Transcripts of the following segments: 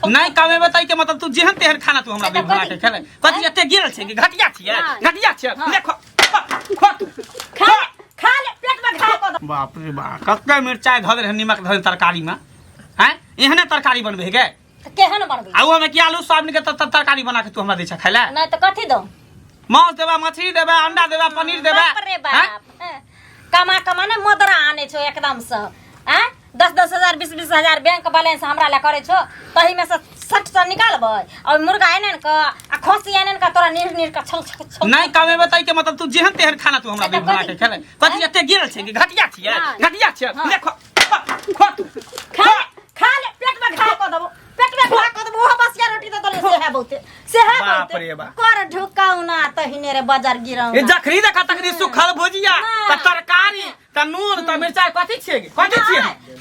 नहीं कमे बताई के मतलब तू जेहन तेहन खाना तू हमरा बना के खेले कथि एते गिरल छै कि घटिया छियै घटिया छियै देखो खा खा ले पेट में खा को बाप रे बाप कते मिरचाई धऽ दे नमक धऽ दे तरकारी में हैं एहने तरकारी बनबे गे केहन बनबे आउ में कि आलू सोयाबीन के तरकारी बना के तू हमरा दै छ खाइला नहीं तो कथि दो मांस देबा मछली देबा अंडा देबा पनीर देबा बाप रे बाप कमा ने मदरा आने छो एकदम से हैं 10-10 हजार 20-20 हजार बैंक बैलेंस हमरा ले करे छो तही में से 60 निकालबै और मुर्गा एनन का आ खसी एनन का तोरा नीर का छल नहीं कमे बताई के मतलब तू जेहन तेहन खाना तू हमरा बना के खेले कथि एते गिरल छै कि घटिया छियै देखो खा ले पेट में खा को दबो पेट में खा को दबो बसिया रोटी तो तले से है बहुते बाप रे बाप कर ढुकाऊ ना तहिने रे बाजार गिराऊ ए जखरी देखा तकरी सुखल भुजिया त तरकारी त नून त मिरचाई कथि छियै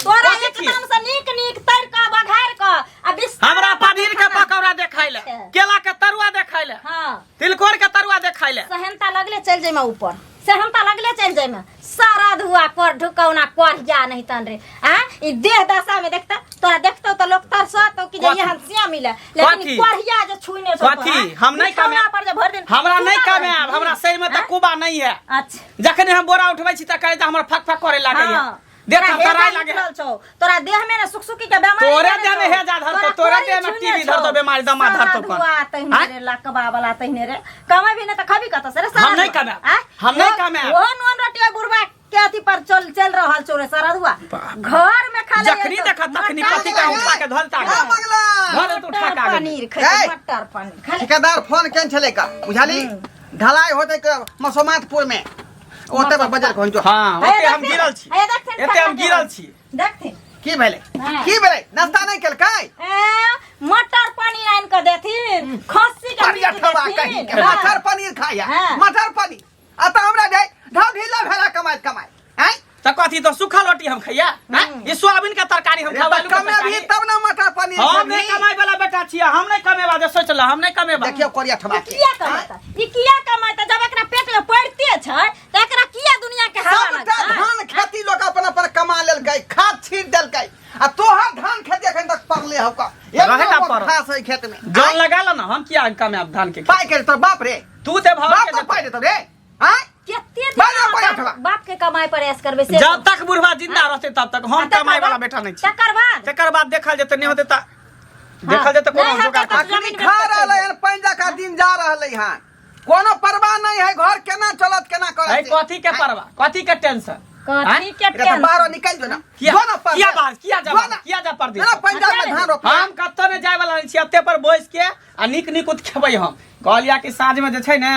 तोरा एकदम से नीक तर का बघार का आ हमरा पनीर के पकौड़ा देखाइले केला के तरुआ देखाइले हां तिलकोर के तरुआ देखाइले सहनता लगले चल जाय में ऊपर सहनता लगले चल जाय में सारा धुआ कर ढुकौना कर जा नहीं तन रे हां ई देह दशा में देखता तोरा देखतो तो लोग तरसत कि जे हंसिया मिले लेकिन कोढ़िया जे छुइने सो कथि हम नहीं कामयाब पर जे भर दिन हमरा नहीं कामयाब हमरा शरीर में त कुबा नहीं है अच्छा जखन हम बोरा उठबै छी त कहै त हमर फक फक करे लागे है देखा तराई लागे तोरा देह में ना सुखसुखी के बीमारी तोरे देह में हे जा धर तो तोरे देह में टीबी धर तो बीमारी दमा धर तो हुआ तहिने रे लकबा वाला तहिने रे कमाई भी ना त खबी कत से रे हम नहीं कामयाब वो नॉन रोटी बुरबा के अथी पर चल रहल छोरे सारा हुआ घर में खा ले जखनी देखा तखनी कथि का उठा के धलता घर तो उठा के पनीर खाए मटर पनीर ठेकेदार फोन केन छले का बुझाली ढलाई होते के मसोमातपुर में ओते बाजार पहुंचो हां ओते हम गिरल छी एते हम गिरल छी देखथिन की भेले नाश्ता नहीं केलकै मटर पनीर आन के देथिन खस्सी के मीट देथिन मटर पनीर खाया मटर पनीर आ त हमरा जाय ढाव ढीला भेला कमाई हैं त कथि तो सूखा रोटी हम खैया हैं ये सोयाबीन का तरकारी हम खावा कमे भी तब ना मटर पनीर हम नहीं कमाई वाला बेटा छिया हम नहीं कमेबा जे सोचला हम नहीं कमेबा देखियो कोरिया ठबा किया कमाता जब एकरा पेट में पड़ते छै त एकरा किया दुनिया के हवा लगता धान खेती लोग अपना पर कमा लेलकै खाद छीट देलकै आ तोहर धान खेती एखन तक पड़ले हो का रहेगा पर खास है खेत में जन लगा ल ना हम किया कमाब धान के पाई के तो बाप रे तू ते भाव के पाई देतो रे हैं केते बाप के कमाई पर ऐस करबे से जब तक बुढ़वा जिंदा रहते तब तक हम कमाई वाला बेटा नहीं छी तकर बाद देखल जेते नहीं होते त देखल जेते कोनो जुगाड़ अखनी खा रहले हन पैंजा का दिन जा रहले हन कोनो परवाह नहीं है घर केना चलत केना करत कथि के परवाह कथि के टेंशन कथि के टेंशन बाहर निकल जो ना किया जा परदेश ना पंजाब में धान रोप हम कत्तो ने जाय वाला नहीं छी अत्ते पर बोइस के आ निक उत खेबै हम कहलिया कि साँझ में जे छै ने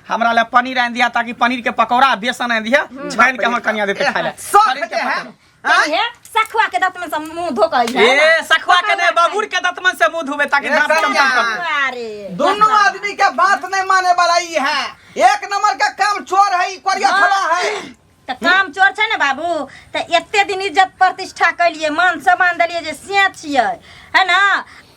हमरा ले पनीर आन दिया ताकि पनीर के पकौड़ा बेसन आन दिया छान के हमर कन्या देते खाय ले पनीर के है सखुआ के दतमन से मुंह धोकै ए सखुआ के ने बबूर के दतमन से मुंह धोबे ताकि दांत चमचम अरे दोनों आदमी के बात नहीं माने वाला ही है एक नंबर का काम चोर है कोरिया थला है त काम चोर छै ने बाबू त एते दिन इज्जत प्रतिष्ठा कैलिए मान सम्मान देलिए जे सिया छियै है ना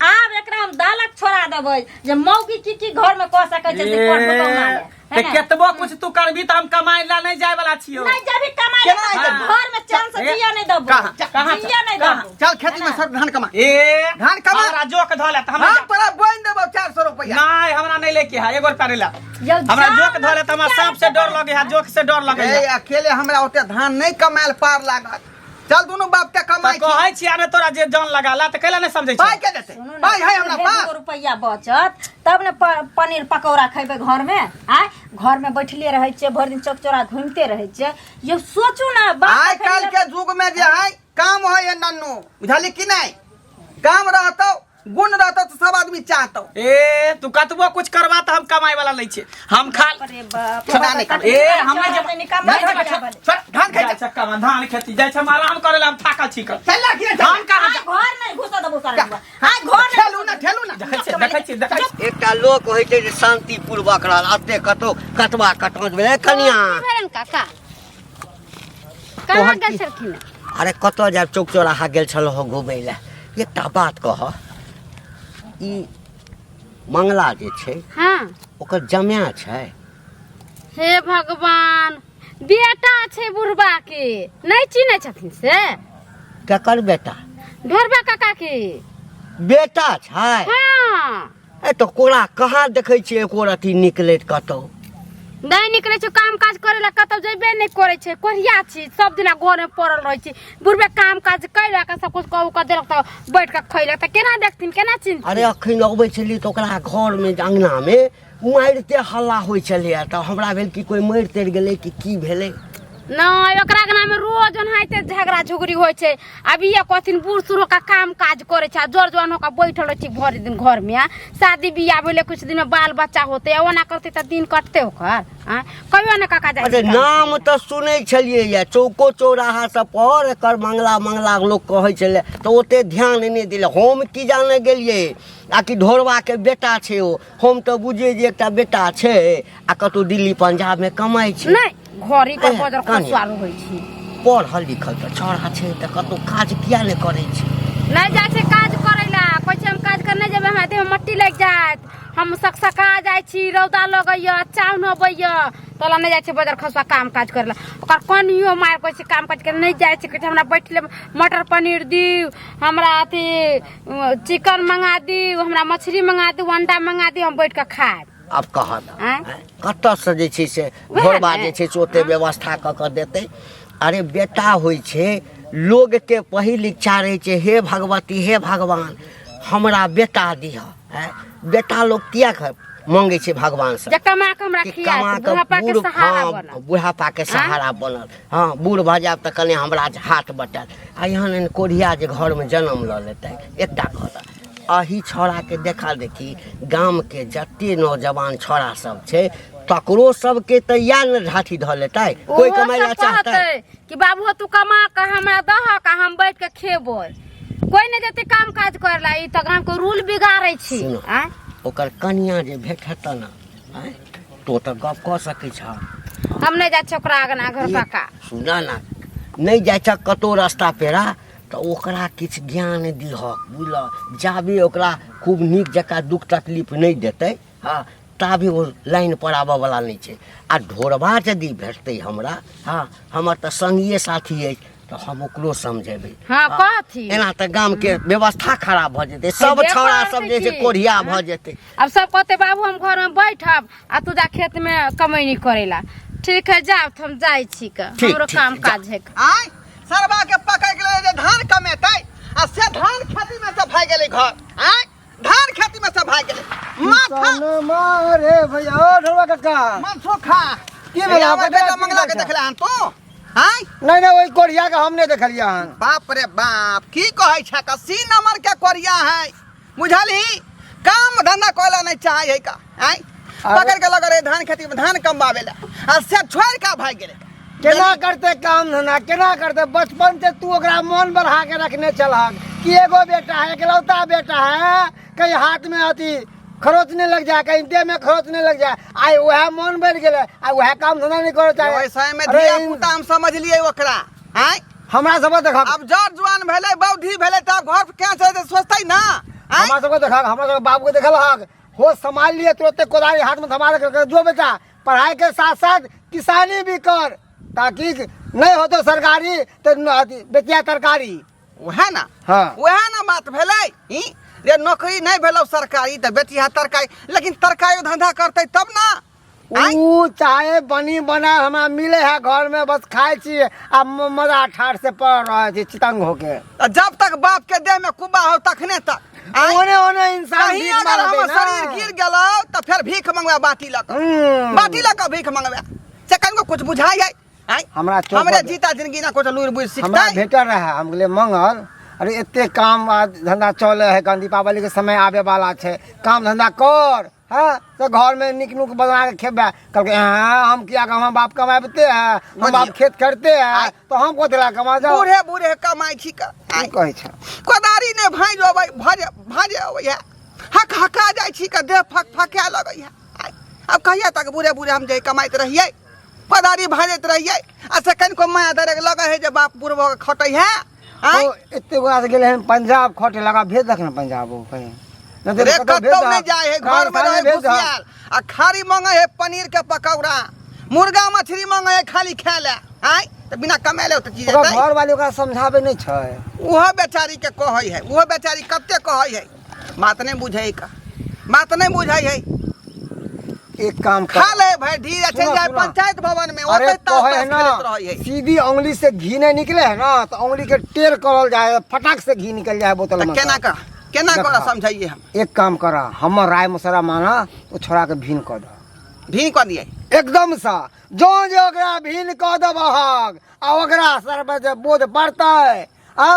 आब एकरा हम दालक छोड़ा देबै जे मौगी की घर में क सकै छै से कर ढुकौना ते केतबो कुछ तू करबी त हम कमाई ला नहीं जाय वाला छियो नहीं जभी कमाई घर में चांस से जिया नहीं दबो कहां जिया नहीं दबो चल खेती में सब धान कमा धान कमा हमरा जोक धले त हम तोरा बोइन देबो 400 रुपया नहीं हमरा नहीं लेके है एगो रुपया ला हमरा जोक धले त हमरा सांप से डर लगे है जोक से डर लगे है अकेले हमरा ओते धान नहीं कमाल पार लागत चल दोनों बाप के कमाई कहै छी आने तोरा जे जान लगाला त कैला नहीं समझै छी पाई के देते पाई है हमरा पास रुपया बचत तब ने पनीर पकौड़ा खैबे घर में आय घर में बैठले रहै छै भर दिन चौक-चौरा घूमते रहै छै ये सोचू ना आइ काल के युग में जे है काम है ये नन्नू बुझाली कि नहीं काम रहतो गुण रहतो तो सब आदमी चाहतो ए तू कतबो कुछ करवा त हम कमाई वाला नहीं छे हम खा अरे बाप हम जब निकाम धान खाइ चक्का में धान खेती जाय छ हम आराम करे ला हम थाकल छी कर चल लाखी हम कहां घर नहीं घुसा दबो सारा आय घर ठेलू ना देखै छी एकटा लोक होइ छै जे शांतिपूर्वक रहल अते कतो कटवा कटौज भेलै कनिया काका कहां गेल छलखिन अरे कतो जा चौक चौराहा गेल छलो हो घुमै ला एकटा बात कह ई मंगला जे छै हां ओकर जमाया छै हे भगवान बेटा छै बुढ़बा के नहीं चिन्है छथिन से केकर बेटा ढोरबा काका के बेटा छै हाँ ए तो कोरा कहाँ देखै छियै एको रति निकलैत कतौ नहीं निकले छै काम काज करे ला कतौ जेबे नहीं करे छै कोरिया छी सब दिना घर में पड़ल रहे छी बुढ़बे काम काज कैला के सब कुछ कहू क देलक त बैठ के खैलक त केना देखथिन केना चिन्हथिन अरे अखन अबै छली तो ओकरा घर में अंगना में मारिते हल्ला होइ छलै त हमरा भेल कि कोई मारि तर गेलै कि की भेलै नहीं ओकरा के नाम रोज ओनाहिते झगड़ा झुगड़ी होय छै अभी ये कथिन बूढ़ सूढ़ का काम काज करे छै जोर जवान होकर बैठल रहे छी भर दिन घर में शादी बियाह भेले कुछ दिन में बाल बच्चा होते ओना करते त दिन कटते ओकर कहियो ने काका जाय अरे नाम त सुनै छलियै या चौको चौराहा सब पर एकर मंगला लोग कहै छलै त ओते ध्यान नहीं दिले हम की जाने गेलियै आ कि ढोरवा के बेटा छै ओ हम त बुझिए जे एकटा बेटा छै आ कतौ दिल्ली पंजाब में कमाई छै नहीं घरी के बजर खसुआर होय छी पढ़ल लिखल त छोरा छै त कतौ काज किया ने करै छै नहीं जाय छै काज करे ला कहै छै हम काज करने जेबे हमरा देह में मट्टी लग जात हम सकसका जाय छी रौदा लगैया चाव न होइया तोला नहीं जाय छै बजर खसुआ काम काज करला ओकर कनियो मार कहै छै काम काज करे नहीं जाय छै कहै हमरा बैठले मटर पनीर दियो हमरा अथी चिकन मंगा दियो हमरा मछली मंगा दियो अंडा मंगा दियो हम बैठ के खाए अब कहा कतऽ से जे छै से घरबा जे छै से ओते व्यवस्था क के देतै अरे बेटा होइ छै लोग के पहिल इच्छा रहे छै हे भगवती हे भगवान हमरा बेटा दिह बेटा लोग किया मांगे छै भगवान से कमा के हमरा खिया बुढ़ापा के सहारा बनल बुढ़ापा के सहारा बनल हाँ बूढ़ भ जाब त कने हमरा हाथ बटल आ यहाँ कोढ़िया जे घर में जन्म ल लेतै एकटा कहता अही छोरा के देखा देखी गांव के जते नौजवान छोरा सब छै तकरो सबके त या न ढाठी ध लेतै कोई कमाइला चाहतै कि बाबू तू कमा के हमरा दह का हम बैठ के खेबै कोई ने जते काम काज करला ई त गांव के रूल बिगाड़ै छी ओकर कन्या जे भेटत न तो त गप क सकै छ हम नहीं जाय छ ओकरा आगना घर काका सुना ना नहीं जाय छ कतो रास्ता पेरा तो ओकरा किछ ज्ञान दिहक बुझल जाबे ओकरा खूब नीक जका दुख तकलीफ नहीं देतै हाँ ताबे वो लाइन पर आबऽ वाला नहीं छै आ ढोरबा यदि भेटतै हमरा हाँ हमर त संगिए साथी अछि तो हम ओकरो समझेबै हाँ कथी एना त गांव के व्यवस्था खराब भ जेतै सब छौड़ा सब जे छै कोढ़िया भ जेतै अब सब कहते बाबू हम घर में बैठब आ तू जा खेत में कमैनी करेला ठीक है जाओ हम जाय छी का हमरो काम काज है आय सरबा के पकड़ के ले धान कमेतै आ से धान खेती में से भाग गेलै घर आय धान खेती में से भाग गेलै माथा मारे भैया ढोलवा काका मनसो खा की भेला बेटा मंगला के देखला हन तो आय नहीं ओई कोरिया के हम नहीं देखलिया हन बाप रे बाप की कहै छ का सी नंबर के कोरिया है बुझली काम धंधा कोला नहीं चाहे है का आय पकड़ के लग रे धान खेती में धान कमवावेला आ से छोड़ का भाग गेलै केना करते काम धंधा केना करते बचपन से तू ओकरा मन बढ़ा के रखने चलहक कि एगो बेटा है इकलौता बेटा है कहीं हाथ में अथी खरोचने लग जाए कहीं देह में खरोचने लग जाए आई वह मन बढ़ गेले आ वह काम धंधा नहीं करे चाहे वैसे में धिया पुता हम समझ लिए ओकरा आय हमरा सब देखा अब जड़ जुआन भेले बौद्धि भेले त घर के से सोचतै ना हमरा सब देखा हमरा सब बाबू के देखल हक हो संभाल लिए तुरंत कोदारी हाथ में थमा के जो बेटा पढ़ाई के साथ साथ किसानी भी कर ताकि नहीं हो तो सरकारी तो बेचिया तरकारी वह ना हाँ वह ना बात भेलै रे नौकरी नहीं भेलो सरकारी त बेचिया तरकारी लेकिन तरकारी धंधा करते तब ना ऊ चाहे बनी बना हमरा मिले है घर में बस खाए छी आ मजा ठाठ से पड़ रहे छी चितंग होके जब तक बाप के देह में कुबा हो तखने तक ओने ओने इंसान कहीं अगर हमर शरीर गिर गेलो त फिर भीख मंगवा बाटी लक भीख मंगवा से कनको कुछ बुझाई है हमरा हमरे जीता जिंदगी ना कुछ लूर बुझ सिखता हमरा भेटर रहे हम गेले मंगल अरे एते काम धंधा चले है कन दीपावली के समय आवे वाला छे काम धंधा कर हाँ तो घर में निक नुक बना के खेबे कल के हम किया हम बाप कमाते हैं हम बाप खेत करते हैं तो हम को दिला कमा जाओ बूढ़े बूढ़े कमाई छी का कहे छ कोदारी ने भाई जो भाजे होया हक हका जाय छी का देह फक फके लगै है अब कहिया तक बूढ़े बूढ़े हम जे कमाइत रहिए कोदारी भाजत रहिए आ सेकंड को माया दरे लगे है जे बाप बुढ़वा के खटै है तो इतने गोरा से गेले हम पंजाब खटे लगा भेज दख ना पंजाब कहीं न रे कतौ नहीं जाए है घर में रहे खुशियाल आ खाली मांगे है पनीर के पकौड़ा मुर्गा मछली मांगे है खाली खाए ले आय त बिना कमाले त चीज है घर वाले ओकरा समझावे नहीं छै वह बेचारी के कहै है, वह बेचारी कते कहै है, बात नहीं बुझे का, बात नहीं बुझाई है। एक काम कर, खा ले भाई ढीर चल जाए पंचायत भवन में, अरे ओते कहे है तक ना रही है। सीधी उंगली से घी नहीं निकले है ना तो उंगली के टेर करल जाए, फटाक से घी निकल जाए बोतल में। केना का समझाइए हम। एक काम करा, हमर राय मसरा माना वो छोड़ा के भीन कर दो। भी कर दिए एकदम सा जो जो ओकरा भीन कर दो बहग आ ओकरा सर पे जे बोझ पड़तै आ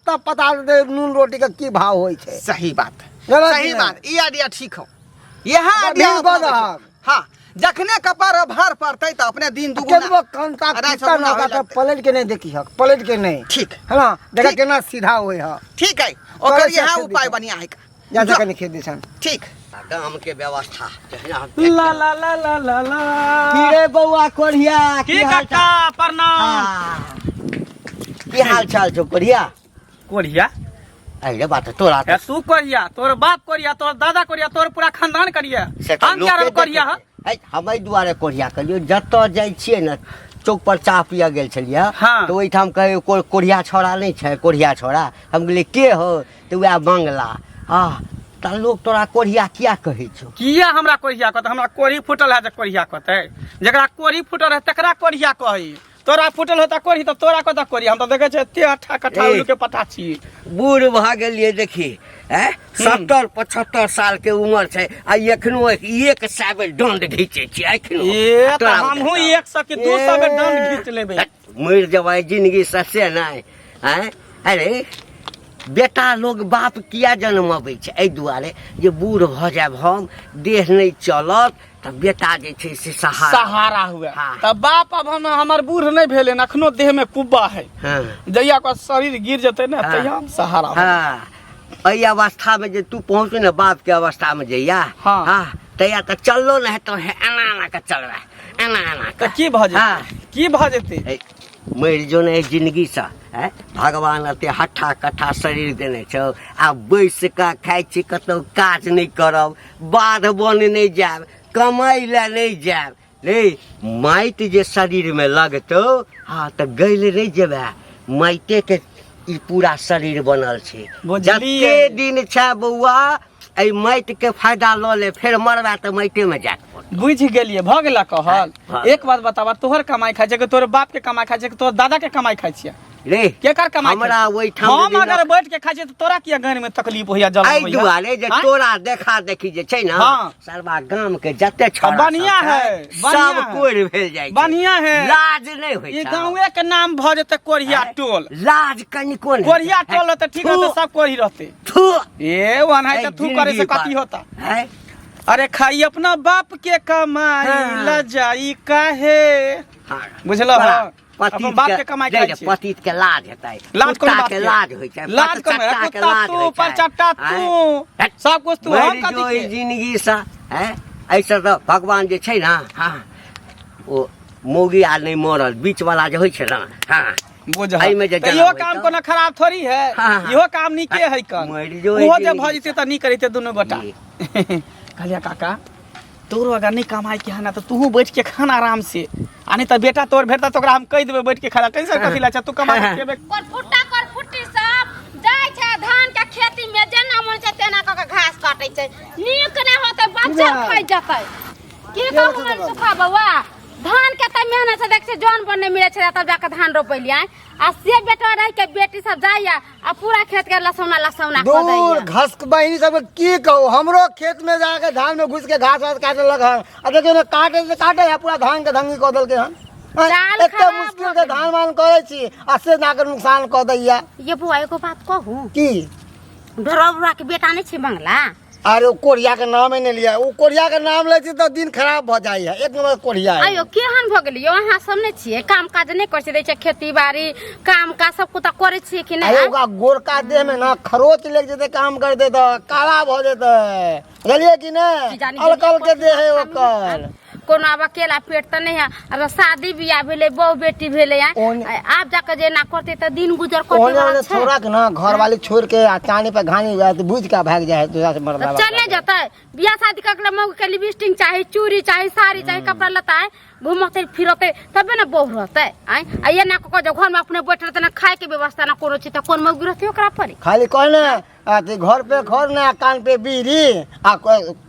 तब पता दे नून रोटी के की भाव होय छै। सही बात, गलत सही नहीं। बात, ई आइडिया ठीक हो। यहाँ तो आइडिया भीन अपना कर दहक। देखो। हाँ, जखने कपार भार पड़तै तो अपने दिन केतबो दुगुना कंता अढ़ाई सौ कितना गुना ना होय का लगतै। पलट के नहीं देखी हक, पलट के नहीं, ठीक है ना, देखा ठीक। केना सीधा होय है। ठीक है, ओकर करे से यहाँ खेती उपाय कर। बढ़िया है। जा जो, कनी खेत दिसन। ठीक गाँव के व्यवस्था ला ला ला ला ला ला रे बउआ कोढ़िया की काका प्रणाम। की हाल चाल छौ कोढ़िया? कोरिया अरे बात तोरा ए तू कोरिया, तोर बाप कोरिया, तोर दादा कोरिया, तोर पूरा खानदान कोरिया, हम क्या रहो कोरिया है। हम एहि दुआरे कोढ़िया कहियो जतऽ जाइ छियै ने चौक पर चाह पिया गेल छलियै हाँ। तो ओहिठाम कहे कोढ़िया छोड़ा नहीं छै, कोढ़िया छोड़ा। हम कहलियै के हो तो वएह मंगला। त लोग तोरा कोढ़िया किया कहै छौ? किया हमरा कोरिया कहते? हमरा कोरी फुटल है जे कोरिया कहते, जकरा कोरी फुटल है तकरा कोरिया कही। तोरा फुटल होता कोरी तो तोरा कहता कोरी। हम तो देखे छे एते अठा कठा उल्लू के पता छी। बूढ़ भ गेलियै देखी, 70-75 साल के उम्र छै आ एखनो एक साबे डंड घीचे छी। ए त हमहू 100 के 200 में दंड घीच लेबे। मर जबै जिंदगी ससे नहीं है। अरे बेटा लोग बाप किया जन्मबै छै? एहि दुआरे जे बूढ़ भ जायब हम, देह नहीं चलत त बेटा जे छै से सहारा हुए। हाँ। तब बाप अब हमर बूढ़ नहीं भेले, अखनो देह में कुब्बा है। हाँ। जहिया को शरीर गिर जते ना हाँ। तहिया हम सहारा होब। हाँ, एहि अवस्था में जे तू पहुँचू ने बाप के अवस्था में जइया, हाँ। तैया तो चललो न हेतौ, एना एना के चल रहा, एना एना त की भ जेते? की भ जेते? मर जो ने जिंदगी से है। भगवान अते हट्ठा कट्ठा शरीर देने छौ आ बैस के खाइ छी, कतौ काज नहीं करब, बाध बन नहीं जाब, कमाई ला नहीं जाब। रे माटि जे शरीर में लगतौ हाँ तो गैल नहीं जेबे। माइटे के ई पूरा शरीर बनल छै। बुझलियै। जते दिन छै बौआ एहि माटि के फायदा ल ले, फिर मरबा तो माइटे में जाके पड़त। बुझ गेलिए, भ गेला कहल। हाँ। एक बात बतावा, तोहर कमाई खाइ छै कि तोर बाप के कमाई खाइ छै कि तोर दादा के कमाई खाइ छियै? रे केकर कमाई हमरा खाइ छै? ओहिठाम हम जे अगर बैठ के खाइ छियै तो तोरा किया घर में तकलीफ होइया जलन एहि होइया? दुआरे जे हाँ? तोरा देखा देखी जे छै ना, हाँ। सरवा गाम के जते छौड़ा बढ़िया सब है, छै, बढ़िया सब है। कोरि भेल जाइ छै। बढ़िया है। लाज नहीं होइ ई छै। गांवे के नाम भ जेते कोरिया टोल। लाज कनिको नहीं। कोरिया टोल रहते ठीक रहते, सब कोरी रहते। थू ए वन है त तू करे से कथी होता? है। अरे खाई अपना बाप के कमाई हाँ। ल जाई काहे? हाँ। बुझलो बड़ा हाँ? अपन बाप के कमाई खाइ छै। पतित के लाज हेतै, लाज कोन कुत्ता बात के के? लाज होइ छै, लाज कम है, पतचट्टा के कुत्ता लाज तू, होइ छै। परचट्टा तू, हैं? सब कुछ तू, हम मरि जो कथी ई के? जिंदगी से है। ऐसे तो भगवान जे छै ना, हाँ ओ मौगी आ नहीं मरल बीच वाला जे होइ छै ना, हाँ बुझ एहिमे जे इहो जनम काम होइतौ। कोनो खराब थोड़ी है। हाँ, हाँ। इहो काम नीके है कर। मरि जो ओहो जे ई भ जेते त नी करिते दुनु गोटा। कहलिया काका तोरो अगर नहीं कमाई के है ना तो तू बैठ के खाना आराम से, आ नहीं तो बेटा तोर भेटता तो ओकरा हम कह देबे बैठ के खाना। टेंशन कथी ला छै? तू कमा के खेबे। कर फुट्टी सब जाय छै धान के खेती में, जेना मन छै तेना क के घास काटै छै। नीक नै होतै बच्चा खाइ जतै। की कहू मन सुखा बउआ, धान के त मेहनत से देख छै जौन बन नै मिलै छै तब जाके धान रोपलियै। आ से बेटा रह के बेटी सब जाइया आ पूरा खेत के लसौना लसौना क दूर दैया। घस बहिनी सब की कहू, हमरो खेत में जाके धान में घुस के घास वास काटे लग हन। आ देखियो ना काटे से काटे है पूरा धान के धंगी क देलके हन। चाल एते खराब मुश्किल भ से गेलै। धान मान करे छी आ से जाके नुकसान क दैया। ये बुआ एगो बात कहू, की ढोरबुआ के बेटा नै छै बंगला? अरे वो कोरिया के नाम ही नहीं लिया, वो कोरिया के नाम ले छी तो दिन खराब भ जाई है। एक नंबर कोरिया है। अयो केहन भ गेलियो अहाँ सब नै छियै? काम काज नै करै छै, छै खेती बाड़ी काम का सब कुछ करे छियै कि नै? अरे ओका गोरका देह में ना खरोच लग जेते, काम कर देते काला भ जेते, बुझलिए कि नहीं? अलकल के देह है ओकर। कोनो अब अकेला पेट त नहीं है। अब शादी बियाह भेले, बहू बेटी भेले, आप जाके जे ना करते त दिन गुजर करते ओने वाला छै। छोरा के ना घर वाली छोड़ के आ चानी पे घानी जाए तो बुझ के भाग जाए दूसरा से मरदा। चले जतै बियाह शादी करके मौके के लिपस्टिक चाहे, चूड़ी चाहे, साड़ी चाहे, कपड़ा लता है घूमते फिरते तबे ना बहु रहते आय आ ये ना को जो घर में अपने बैठ रहते ना खाए के व्यवस्था ना कोनो चीज त कोन मौगी रहती ओकरा पर खाली कहने अथी घर पे खर ना कान पे बीड़ी आ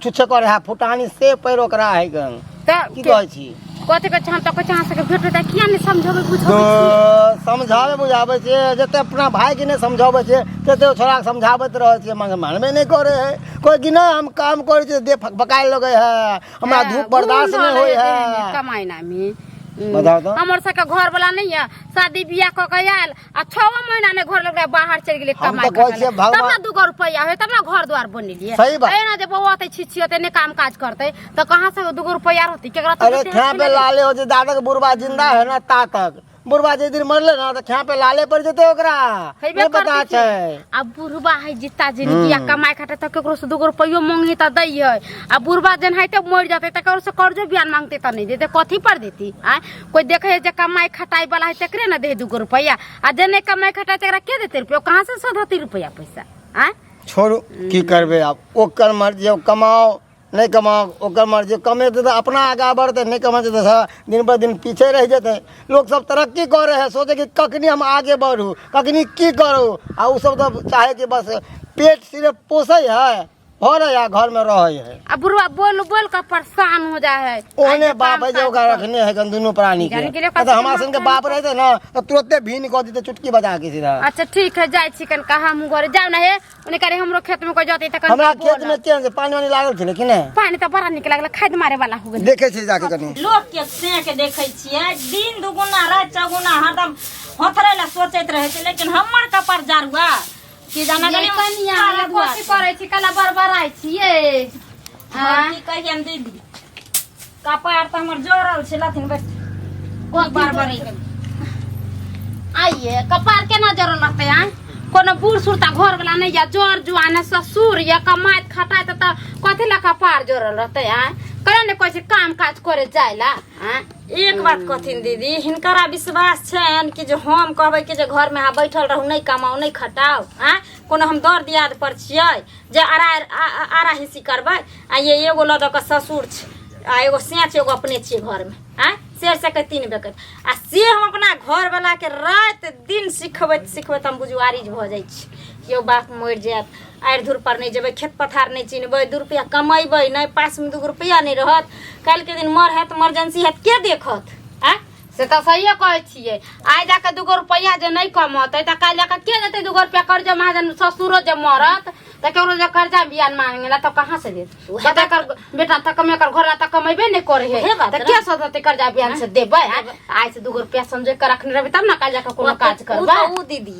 छुछे करे है फुटानी से पैर ओकरा है गन त की कहै छी कथि के हम त कह चाह सके भेट त किया नहीं समझावे तो बुझावे समझावे बुझावे छे जते अपना भाई के ने समझावे छे तते छोरा के समझावत रहे छे मगर मानबे नहीं करे है कोई कि ना हम काम करे छे दे फकफकाए लगे है हमरा धूप बर्दाश्त नहीं होय है कमाई ना मी बताओ तो हमर सके घर वाला नहीं है शादी बियाह क के आयल आ 6 महीना में घर लग बाहर चल गेले हम कमाई तो कहै छियै भगवान- तब ना 2 रुपया है तब ना घर द्वार बनिलिए सही बात। ना जे बउआ ते छिछियते ने काम काज करते तो कहां से 2 रुपया होती केकरा अरे ख्या पे लाले हो जे दादा के बुढ़वा जिंदा है ना ता तक बुढ़वा जे दिन मरले ना तो ख्या पे लाले पड़ जते ओकरा नहीं पता छै अब बुढ़वा है जितना जिंदगी कमाई खाते तो केकरो से 2 रुपया मांगी त दई है अब बुढ़वा जन है तो मर जाते त केकरो से कर्जो बियान मांगते त नहीं देते कथी पर देती आ कोई देखे है जे कमाई खटाई वाला है तकरे ना दे 2 रुपया आ जने कमाई खटाई तकरा के देते रुपया कहां से सधती रुपया पैसा आ छोड़ू की करबे अब ओकर मर्जी कमाओ नहीं कमाओ ओकर मर्जी कमेते तो अपना आगे बढ़ते नहीं कमाते तो दिन पर दिन पीछे रह जाते लोग सब तरक्की कर रहे हैं सोचे कि कखनी हम आगे बढ़ू कखनी की करूँ आ उ सब तो चाहे कि बस पेट सिर्फ पोसे है हो रहा है घर में रहे है अब बुढ़वा बोल बोल कर परेशान हो जाए है ओने बाप है जो ओकरा रखने है गन दोनों प्राणी के जाने के लिए तो हमारे सन के बाप रहते ना तो तुरंते भीन को देते चुटकी बजा के सीधा अच्छा ठीक है जाय चिकन कहा हम घरे जाओ ना है उन्हें करे हमरो खेत में कोई जाते त हमरा खेत में केन से पानी वानी लागल छले कि नहीं पानी तो बड़ा निकल लागल खाद मारे वाला हो गेल देखे छी जाके कनी लोग के से के देखै छियै दिन दुगुना रात चौगुना हरदम होथरे ला सोचैत रहै छै लेकिन हमर कपर जारुआ की जाना गली कनिया कोशी करे छी कला बरबराई छिए हां की कहियन दीदी कपार त हमर जोरल छै लथिन बैठ को बरबराई आइए कपार केना जरल रहते हैं कोनो बूढ़ सुरता घर वाला नहीं या जोर जुआने ससुर या कमाइत खटाइत त कथि ला कपार जरल रहते हैं करे ने कोई काम काज करे जायला हैं एक बात कथिन दीदी हिनकरा विश्वास छन कि जो हम कहबै कि जे घर में आ बैठल रहू नहीं कमाओ नहीं खटाओ आ कोनो हम दर दियाद पर छियै जे आरा हिसी करबै आ ये एगो लद के ससुर छै आ एगो सेच एगो अपने छियै घर में आ शेर से के 3 बेकत आ से हम अपना घर वाला के रात दिन सिखबैत हम बुझुआरीज भ जाइ छी यो बाप मर जायत आर धूर पर नहीं जेबै खेत पथार नहीं चिन्हबै 2 रुपया कमेबै नहीं पास में 2 रुपया नहीं रहत कल के दिन मर हैत इमरजेंसी हैत के देखत आ से त सही कहै छिए आइ जाके 2 रुपया जे नहीं कमतै त काल जाके के देतै 2 रुपया कर्जा महाजन ससुरो जे मरत त केकरो जे कर्जा बियान मांगेला त कहां से देत बता कर बेटा त कमे कर घर त कमेबे नहीं करे है त के सदते कर्जा बियान से देबै आइ से 2 रुपया समझे के रखने रहबे तब ना काल जाके कोनो काज करबा ओ दीदी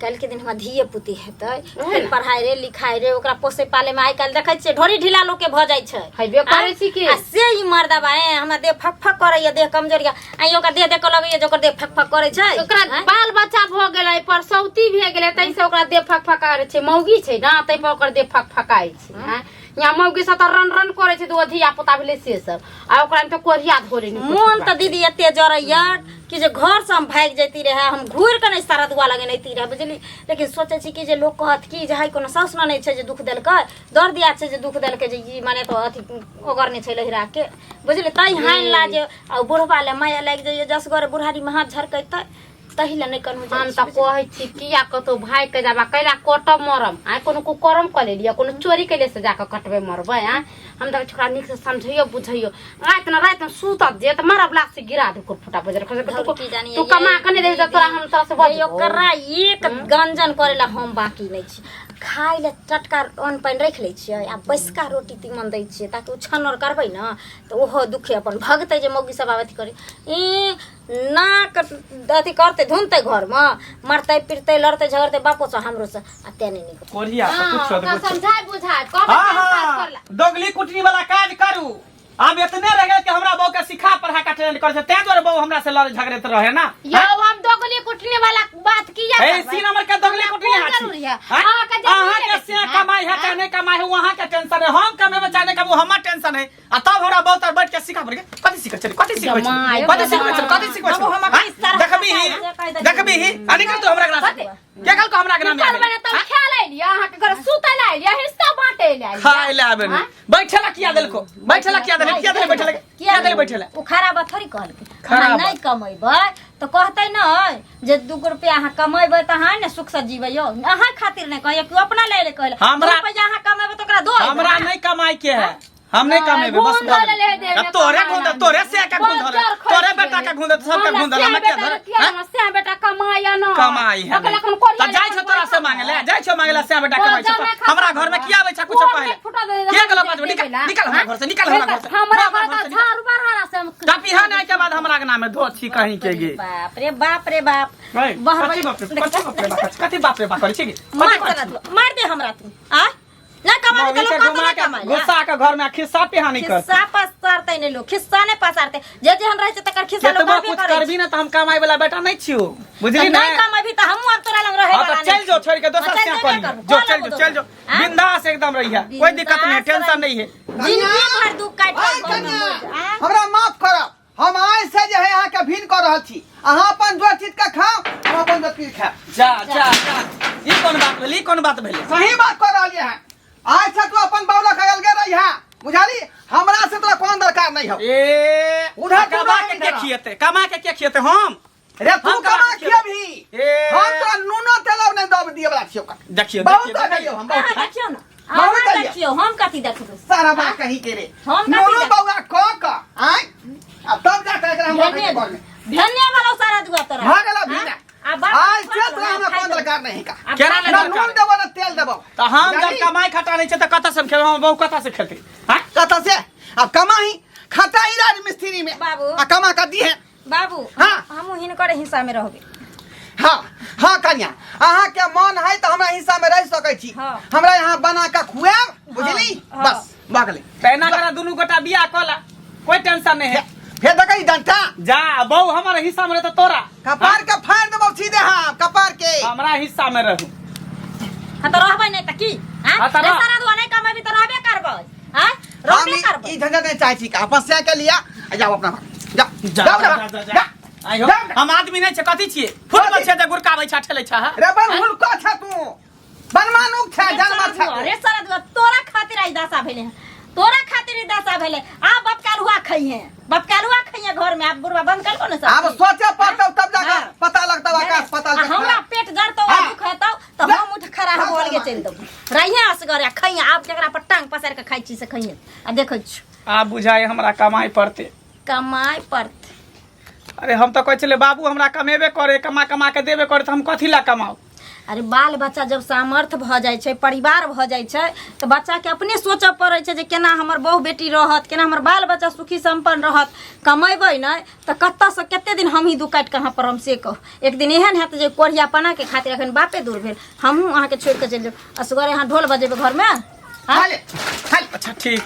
कल के दिन हमरा धिये पुती हेतै फिर पढ़ाई रे लिखाई रे ओकरा पोसे पाले में आइ काल देखै छियै ढोरी ढिला लोग के भ जाइ छै हइबे करे छी के आ से ई मर्दबा हमरा देह फक फक करैया देह कमजोरिया आ ओकरा देह देख लगैया जे ओकर देह फक फक करै छै ओकरा बाल बच्चा भ गेलै परसौती भ गेलै तै से ओकरा देह फक फक करे छै मौगी छै ना तै पर ओकर देह फक फकाई छै यहाँ मौगी से तो रन करे छै तो धिया पुता भेले से सब आ ओकरा में तो कोरिया धोरे नहीं मोन त दीदी एते जरैया कि जे घर से हम भाग जैती रहे हम घूर के नहीं सारा दुआ लगेनैती रहे बुझली लेकिन सोचे छी कि जे लोग कहत कि जे हाय कोनो सास नहीं छै जे दुख देलकै दर दिया छै जे दुख देलकै जे ई माने तो अथी ओगर नहीं छै लहिरा के बुझली तई हाइन लाजे आ बुढ़वा ले माया लाग जाय 10 गोरे बुढ़ारी में हाथ झरकैतै तहिला नहीं कनु हम त कहै छी किया कतो भाई के जाबा कैला कटब मरम आ कोनो को करम क ले लिया कोनो चोरी कैले से जाके कटबे मरबै आ हम त छोरा निक से समझियो बुझियो रात में सुतत जे त मारा ब्लाक से गिरा दे को फटा बजर तू कमा के नहीं दे तोरा हम तरह से बजियो ओकरा एक गंजन करेला हम बाकी नहीं छी खाइ ले चटका अन्न पानि रख ले छियै आ बैसका रोटी तीमन दै छियै ताकि उ छनर करबै न त ओहो दुखे अपन भगतै जे मौगी सब अथी करे नाक अथी करते धुनते घर में मरते पिटते लड़ते झगड़ते बापो से हमरो से आ तेने नहीं कोरिया कुछ समझाय बुझाय हां दोगली कुटनी वाला काज करू अब इतने रह गए कि हमरा बहू के सिखा पढ़ा का ट्रेन करे ते द्वारा बहू हमरा से लड़ झगड़ते रहे ना यो हम दोगली कुटनी वाला बात किया ए सी नंबर के दोगली कुटनी है हां के से कमाई है चाहे नहीं कमाई है वहां के टेंशन है हम कमे बचाने का वो हमर टेंशन है आ तब हमरा बहुत बैठ के सिखा पड़ के कथि सिखै छै कथि सिखबै देखबी ही अनी कर तो हमरा ग्राम के कल को हमरा ग्राम में बने तब खेलै लिया अहाँ के घर सुतै लिया हिस्सा बांटे लिया हां ले आबे बैठला किया देलको बैठला किया देले बैठला यहाँ गली बैठे ला उ खराब थोड़ी कहल खराब नहीं कमेबै तो कहते न जे 2 रुपया अहाँ कमेबै त अहाँ ने सुख से जीबै यो अहाँ खातिर नहीं कहै कि अपना ले कहले हमरा रुपया अहाँ कमेबै तो ओकरा दो हमरा नहीं कमाई के है हम नहीं कमेबे बस तोरे से का गुंधल तोरे बेटा का गुंधल सबके गुंधल हम के धर से बेटा कमाया न कमाई है त जाय छ तोरा से मांगे ले जाय छ मांगे ले से बेटा कमाई छ हमरा घर में किया आबै छ कुछ पहले के गलो पाँच निकल हमरा घर से निकल हमरा घर से हमरा घर का झाड़ बरहारा से टपिहा नहीं के बाद हमरा के नाम में धो छी कहीं के गे बाप रे बाप कथी बाप रे बाप करे छी मार दे हमरा तू आ ना कमावे के लोग कतना कमाए गुस्सा के घर में खिस्सा पिहानी कर खिस्सा पसारते नहीं लोग खिस्सा नहीं पसारते जे जे हम रहे त तकर खिस्सा लोग कुछ करबी ना त हम कमाई वाला बेटा नहीं छियो बुझली ना नहीं कमाबी त हम अब तोरा लंग रहे वाला तो चल जो छोड़ के दोसर से कर जो चल जो बिंदास एकदम रहिया कोई दिक्कत नहीं टेंशन नहीं है जिंदगी भर दुख काट हमरा माफ करब हम आइ से जे है यहाँ के भीन कर रहल छी अहाँ अपन जो चीज का खाओ हम अपन जो चीज खाओ जा ई कौन बात भेली सही बात कर रहलिए हैं आज से तू अपन बावला खगल गे रही है बुझाली हमरा से तोरा कोन दरकार नहीं हो ए उधर कमा के खियते हम रे तू कमा खियबही हम तो नूनो तेलौ नहीं दब दिए वाला छियो का देखियो बहुत देखियो हम बहुत देखियो ना देखियो हम कथी देखबै सारा बात कहीं के रे हम नूनो बौआ क आय अब तब जा के हम बात बोल में धन्य वाला सारा दुआ तोरा भागला भीना आज से तोरा हमरा कोन दरकार नहीं का केना नहीं ना दरकार नून देबो ना तेल देबो त हम जब कमाई खटा नहीं छै त कत से खेब हम बहु कत से खेते हां कत से अब कमाई खाता ही राज मिस्त्री में बाबू आ कमा कर दी है बाबू हाँ। हम हिनकर हिस्सा में रहबे हाँ कन्या अहाँ के मन है तो हमरा हिस्सा में रह सकै छी हाँ। हमरा यहाँ बना के खुआब बुझली हाँ। बस भगले तेना करा दुनु गोटा बियाह कला कोई टेंशन नहीं है फिर देखै डंटा जा बहु हमारे हिस्सा में रह त तोरा कपार के फाड़ देबो सीधे हां कपार के हमरा हिस्सा में रहू हां तो रहबै नहीं त की हां हाँ, तो रह। सारा दुआ नहीं कमेबी तो रहबे करबै हां रहबे करबै ई झंझट नहीं चाहे छी का अपन से के लिया जाओ अपना जा आइयो हम आदमी नहीं छै कथी छियै फुटबॉल छै जे गुरकाबै छै ठेलै छै रे बन हुलको छ तू बनमानुक छ जानवर छ अरे सारा दुआ तोरा खातिर आई दशा भेले तोरा खातिर ई दशा भेले आ बपकालुआ खइहे बपकालुआ खइहे घर में आप बुरवा बंद कर लो ना अब सोचे पड़तौ तब जाके पता लगतौ आकाश पता हमरा पेट जरतौ आ दुख हेतौ त हम उठ खड़ा हो बोल के चल दो रहिए असगर खइहे आप जकरा पर टांग पसार के खाइ छी से खइहे आ देखै छी आ बुझाय हमरा कमाई पड़ते कमाई पड़ते अरे हम तो कहै छले बाबू हमरा कमेबे करे कमा के देबे करे त हम कथी ला कमाऊ अरे बाल बच्चा जब सामर्थ भ जाइ छै परिवार भ जाइ छै तो बच्चा के अपने सोचऽ पड़ै छै जे केना हमर बहु बेटी रहत केना हमर बाल बच्चा सुखी संपन्न रहत कमेबै नै त कत्ता से कते दिन हम ही दू काट कहां पर हम से कह एक दिन एहन हैत जे कोढ़िया पना के खातिर अखन बापे दूर भेल हमहू अहाँ के छोड़ के चल जाब असगरे अहाँ ढोल बजेबे घर में हाले अच्छा ठीक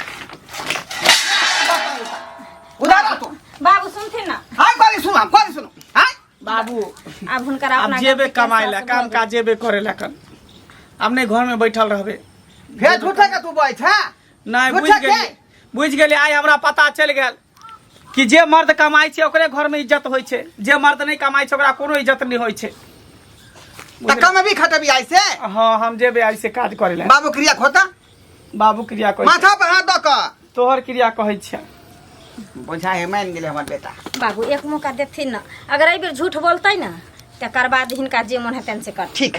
उधार तू बाबू सुनथिन ना हां बारी सुनो हां बाबू अब हुनकर अब अपना जेबे कमाई ला काम काज जेबे करे ला कन अब नहीं घर में बैठल रहबे फिर झूठे के तू बैठ है नहीं बुझ गेली आइ हमरा पता चल गेल कि जे मर्द कमाई छै ओकरे घर में इज्जत होय छै जे मर्द नहीं कमाई छै ओकरा कोनो इज्जत नहीं होय छै त कम भी खटबी आई से हां हम जेबे आई से काज करे ला बाबू क्रिया खोता बाबू क्रिया कहै माथा पर हाथ द क तोहर क्रिया कहै छै बुझा है मान गेले हमर बेटा बाबू एक मौका देथिन ना अगर एहि बेर झूठ बोलतै ना तकर बाद हिनका जे मन हेतन से कर ठीक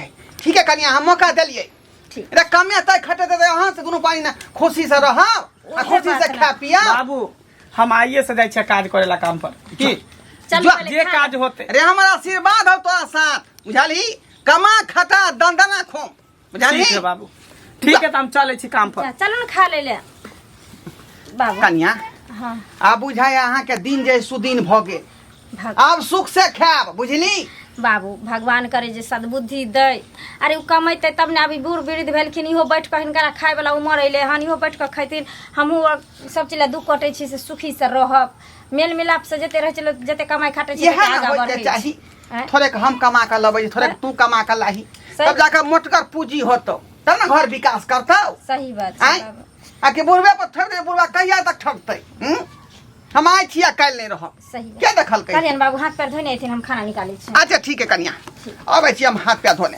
है कन्या हम मौका देलिए ठीक रे कमे तय खटे दे अहाँ से कोनो पानी ना खुशी से रहब आ खुशी से खा पिया बाबू हम आइए से जाइ छै काज करे ला काम पर की चल जे काज होते रे हमर आशीर्वाद हो तोरा साथ बुझाली कमा खटा दंदना खो बुझाली ठीक है बाबू ठीक है त हम चले छी काम पर चलो ना खा ले ले बाबू कन्या हां आब बुझाय अहाँ के दिन जे सुदिन भ गेल आब सुख से खाब बुझली बाबू भगवान करे जे सद्बुद्धि दे अरे उ कमेते तब ने अभी बूढ़ वृद्ध भेलखिन इहो बैठ के हिनकरा खाय वाला उमर अइले हन इहो बैठ के खैतिन हमहू सब चीज दुख कटे छी से सुखी से रहब मेल मिलाप से जते रह चलो जते कमाई खाटे छी यह आगा होय बढ़े के चाही थोड़े हम कमा के लबै थोड़े तू कमा के लाही तब जाकर मोटकर पूंजी होतो तब ना घर विकास करतौ सही बात है बाबू आके बुढ़वे पर ठग दे बुढ़वा कहिया तक ठगतै हम आइ छिया काल्हि नहीं रह सही क्या देखल कहियन बाबू हाथ पैर धोने थे हम खाना निकाले छी अच्छा ठीक है कन्या अब छी हम हाथ पैर धोने